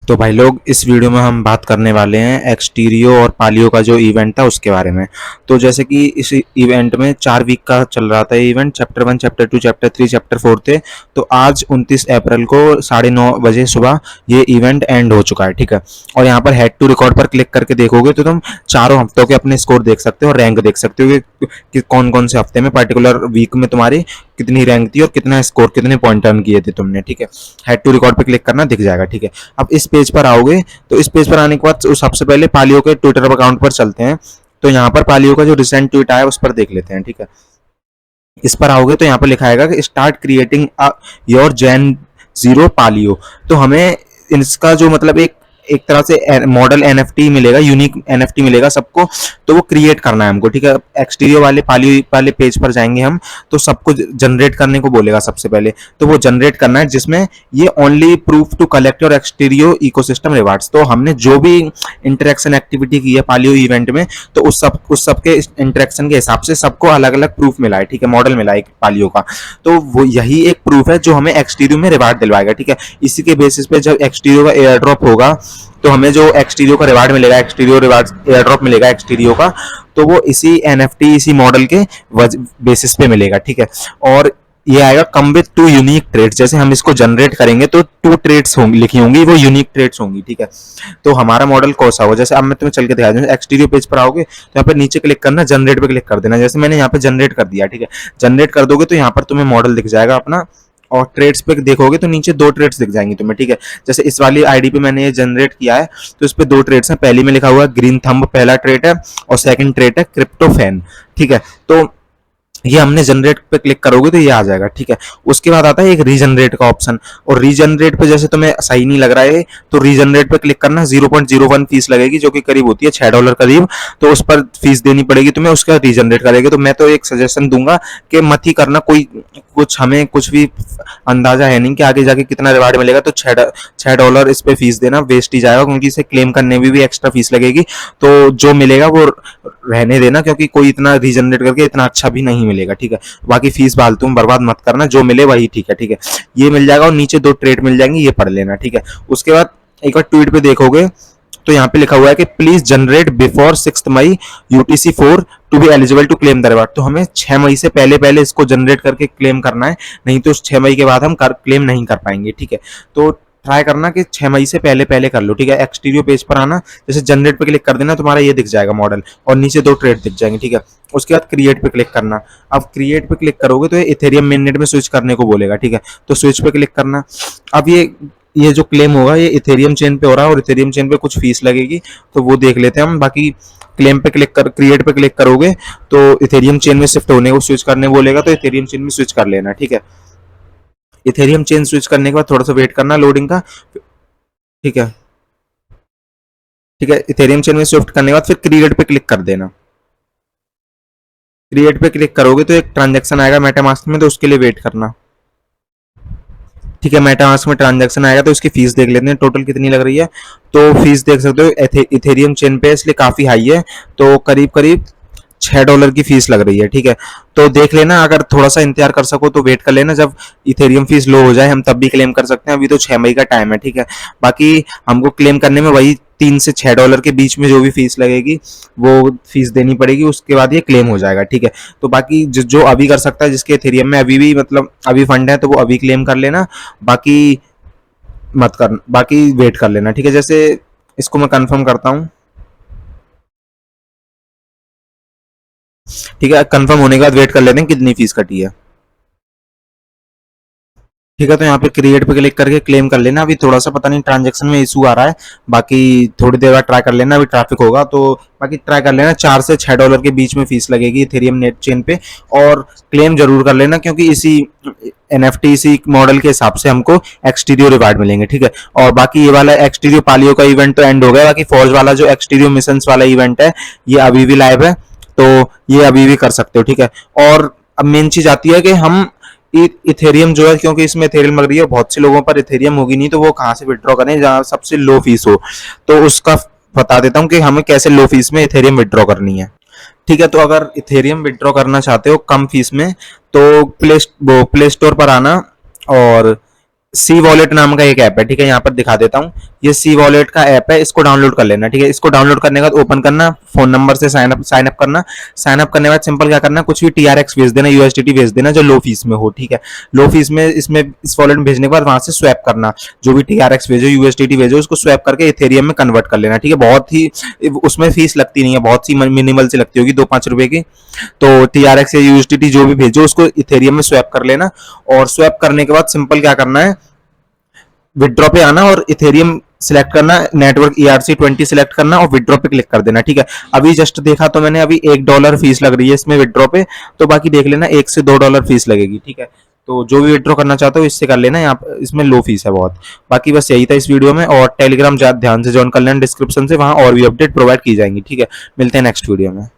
तो भाई लोग, इस वीडियो में हम बात करने वाले हैं एक्सटीरियो और पालियो का जो इवेंट था उसके बारे में। तो जैसे कि इस इवेंट में 4 वीक का चल रहा था event, chapter 1, chapter 2, chapter 3, chapter 4 थे। तो आज 29 अप्रैल को 9:30 बजे सुबह ये इवेंट एंड हो चुका है, ठीक है। और यहाँ पर हेड टू रिकॉर्ड पर क्लिक करके देखोगे तो तुम चारों हफ्तों के अपने स्कोर देख सकते हो और रैंक देख सकते हो कि कौन कौन से हफ्ते में, पर्टिकुलर वीक में तुम्हारी कितनी रैंक थी और कितना स्कोर, कितने पॉइंट अर्न किए थे तुमने, ठीक है। हेड टू रिकॉर्ड पे क्लिक करना, दिख जाएगा, ठीक है। अब इस पेज पर आओगे तो इस पेज पर आने के बाद सबसे पहले पालियो के ट्विटर अकाउंट पर चलते हैं। तो यहाँ पर पालियो का जो रिसेंट ट्वीट आया उस पर देख लेते हैं, ठीक है। इस पर आओगे तो यहाँ पर लिखा आएगा कि स्टार्ट क्रिएटिंग योर जैन जीरो पालियो। तो हमें इसका जो मतलब एक एक तरह से मॉडल एनएफटी मिलेगा, यूनिक एनएफटी मिलेगा सबको। तो वो क्रिएट करना है हमको, ठीक है। एक्सटीरियो वाले पालियो वाले पेज पर जाएंगे हम, तो सबको जनरेट करने को बोलेगा सबसे पहले। तो वो जनरेट करना है जिसमें ये only proof to collect your एक्सटीरियो इकोसिस्टम रिवार्ड्स। तो हमने जो भी इंटरेक्शन एक्टिविटी की है पालियो इवेंट में, तो उस सब के इंटरेक्शन के हिसाब से सबको अलग अलग प्रूफ मिला है, ठीक है, मॉडल मिला है पालियो का। तो वो यही एक प्रूफ है जो हमें एक्सटीरियो में रिवार्ड दिलवाएगा, ठीक है। इसी के बेसिस पे जब एक्सटीरियो का एयर ड्रॉप होगा तो हमें जो एक्सटीरियो का रिवार्ड मिलेगा, एक्सटीरियो रिवार्ड एयर ड्रॉप मिलेगा एक्सटीरियो का, तो वो इसी एनएफटी, इसी मॉडल के बेसिस पे मिलेगा, ठीक है। और ये आएगा कम विद 2 यूनिक ट्रेड्स। जैसे हम इसको जनरेट करेंगे तो 2 ट्रेड्स होंगी, लिखी होंगी, वो यूनिक ट्रेड्स होंगी, ठीक है। तो हमारा मॉडल कौन सा होगा, जैसे अब मैं तुम्हें चल के दिखा दूं। एक्सटीरियो पेज पर आओगे तो यहाँ पे नीचे क्लिक करना, जनरेट पे क्लिक कर देना। जैसे मैंने यहाँ पे जनरेट कर दिया, ठीक है। जनरेट कर दोगे तो यहाँ पर तुम्हें मॉडल दिख जाएगा अपना, और ट्रेड्स पे देखोगे तो नीचे 2 ट्रेड्स दिख जाएंगी तुम्हें, ठीक है। जैसे इस वाली आईडी पे मैंने ये जनरेट किया है तो इस पे 2 ट्रेड्स हैं। पहली में लिखा हुआ है ग्रीन थंब, पहला ट्रेड है, और सेकंड ट्रेड है क्रिप्टो फैन, ठीक है। तो ये हमने जनरेट पे क्लिक करोगे तो ये आ जाएगा, ठीक है। उसके बाद आता है एक रीजनरेट का ऑप्शन, और रीजनरेट पे जैसे तुम्हें सही नहीं लग रहा है तो रीजनरेट पे क्लिक करना। 0.01 फीस लगेगी, जो कि करीब होती है $6 करीब। तो उस पर फीस देनी पड़ेगी तुम्हें, उसका रीजनरेट करेगी। तो मैं तो एक सजेशन दूंगा कि मत ही करना, कोई कुछ हमें कुछ भी अंदाजा है नहीं कि आगे जाके कितना रिवार्ड मिलेगा। तो $6 इस पे फीस देना वेस्ट ही जाएगा, क्योंकि इसे क्लेम करने में भी एक्स्ट्रा फीस लगेगी। तो जो मिलेगा वो रहने देना, क्योंकि कोई इतना रीजनरेट करके इतना अच्छा भी नहीं मिलेगा, ठीक है। बाकी फीस फालतू में बर्बाद मत करना, जो मिले वही ठीक है, ठीक है। ये मिल जाएगा और नीचे 2 ट्रेड मिल जाएंगे, ये पढ़ लेना, ठीक है। उसके बाद एक बार ट्वीट पे देखोगे तो यहाँ पे लिखा हुआ है कि please generate before 6 May UTC4 to be eligible to claim the reward. तो हमें 6 मई से पहले पहले इसको जनरेट करके क्लेम करना है, नहीं तो 6 मई के बाद हम क्लेम नहीं कर पाएंगे, ठीक है। तो ट्राई करना कि 6 मई से पहले पहले कर लो, ठीक है। एक्सटीरियो पेज पर आना, जैसे जनरेट पे क्लिक कर देना, तुम्हारा ये दिख जाएगा मॉडल, और नीचे 2 ट्रेड दिख जाएंगे, ठीक है। उसके बाद क्रिएट पे क्लिक करना। अब क्रिएट पे क्लिक करोगे तो ये इथेरियम मेननेट में स्विच करने को बोलेगा, ठीक है। तो स्विच पे क्लिक करना। अब ये जो क्लेम होगा ये इथेरियम चेन पे हो रहा है, और इथेरियम चेन पे कुछ फीस लगेगी, तो वो देख लेते हैं हम। बाकी क्लेम पे क्लिक कर, क्रिएट पे क्लिक करोगे तो इथेरियम चेन में शिफ्ट होने को स्विच करने बोलेगा, तो इथेरियम चेन में स्विच कर लेना, ठीक है। इथेरियम चेन स्विच करने के बाद थोड़ा सा वेट करना लोडिंग का, ठीक है, ठीक है। इथेरियम चेन में शिफ्ट करने के बाद फिर क्रिएट पे क्लिक कर देना। क्रिएट पे क्लिक करोगे तो एक ट्रांजैक्शन आएगा मेटामास्क में, तो उसके लिए वेट करना, ठीक है। मेटामास्क में ट्रांजैक्शन आएगा तो इसकी फीस देख लेते हैं टोटल कितनी लग रही है। तो फीस देख सकते हो इथेरियम चेन पे, इसलिए काफी हाई है, तो करीब करीब $6 की फीस लग रही है, ठीक है। तो देख लेना, अगर थोड़ा सा इंतजार कर सको तो वेट कर लेना, जब इथेरियम फीस लो हो जाए हम तब भी क्लेम कर सकते हैं। अभी तो 6 मई का टाइम है, ठीक है। बाकी हमको क्लेम करने में वही $3 से $6 के बीच में जो भी फीस लगेगी वो फीस देनी पड़ेगी, उसके बाद ये क्लेम हो जाएगा, ठीक है। तो बाकी जो अभी कर सकता है, जिसके इथेरियम में अभी भी मतलब अभी फंड है, तो वो अभी क्लेम कर लेना, बाकी मत कर, बाकी वेट कर लेना, ठीक है। जैसे इसको मैं कंफर्म करता हूँ, ठीक है। कंफर्म होने के बाद वेट कर लेते हैं कितनी फीस कटी है, ठीक है। तो यहाँ पे क्रिएट पे क्लिक करके क्लेम कर लेना। अभी थोड़ा सा पता नहीं ट्रांजैक्शन में इशू आ रहा है, बाकी थोड़ी देर बाद ट्राई कर लेना, अभी ट्रैफिक होगा तो बाकी ट्राई कर लेना। $4 से $6 के बीच में फीस लगेगी इथेरियम नेट चेन पे, और क्लेम जरूर कर लेना, क्योंकि इसी एनएफटी, इसी मॉडल के हिसाब से हमको एक्सटीरियो रिवार्ड मिलेंगे, ठीक है। और बाकी ये वाला एक्सटीरियो पालियो का इवेंट तो एंड हो गया, बाकी फॉर्ज वाला जो एक्सटीरियो मिशन वाला इवेंट है ये अभी भी लाइव है, तो ये अभी भी कर सकते हो, ठीक है। और अब मेन चीज आती है कि हम इथेरियम जो है, क्योंकि इसमें इथेरियम लग रही है, बहुत से लोगों पर इथेरियम होगी नहीं, तो वो कहाँ से विड्रॉ करें जहाँ सबसे लो फीस हो। तो उसका बता देता हूँ कि हमें कैसे लो फीस में इथेरियम विड्रॉ करनी है, ठीक है। तो अगर इथेरियम विड्रॉ करना चाहते हो कम फीस में, तो प्ले स्टोर पर आना, और सी वॉलेट नाम का एक ऐप है, ठीक है, यहाँ पर दिखा देता हूँ। ये सी वॉलेट का ऐप है, इसको डाउनलोड कर लेना, ठीक है। इसको डाउनलोड करने के बाद ओपन करना, फोन नंबर से साइन अप करना। साइन अप करने के बाद सिंपल क्या करना, कुछ भी टीआरएक्स भेज देना, यूएसडीटी भेज देना जो लो फीस में हो, ठीक है। लो फीस में इसमें इस वॉलेट में भेजने के बाद वहां से स्वैप करना, जो भी टीआरएक्स भेजो, यूएसडीटी भेजो, उसको स्वैप करके इथेरियम में कन्वर्ट कर लेना, ठीक है। बहुत ही उसमें फीस लगती नहीं है, बहुत सी मिनिमल से लगती होगी, 2-5 रुपए की। तो टीआरएक्स या यूएसडीटी जो भी भेजो उसको इथेरियम में स्वैप कर लेना। और स्वैप करने के बाद सिंपल क्या करना है, विड्रॉ पे आना और इथेरियम सिलेक्ट करना, नेटवर्क ERC20 सिलेक्ट करना और विड्रॉ पे क्लिक कर देना, ठीक है। अभी जस्ट देखा तो मैंने, अभी $1 फीस लग रही है इसमें विड्रॉ पे, तो बाकी देख लेना $1 से $2 फीस लगेगी, ठीक है। तो जो भी विड्रॉ करना चाहते हो इससे कर लेना, यहाँ इसमें लो फीस है बहुत। बाकी बस यही था इस वीडियो में, और टेलीग्राम ध्यान से ज्वाइन कर लेना डिस्क्रिप्शन से, वहां और भी अपडेट प्रोवाइड की जाएंगी, ठीक है। मिलते हैं नेक्स्ट वीडियो में।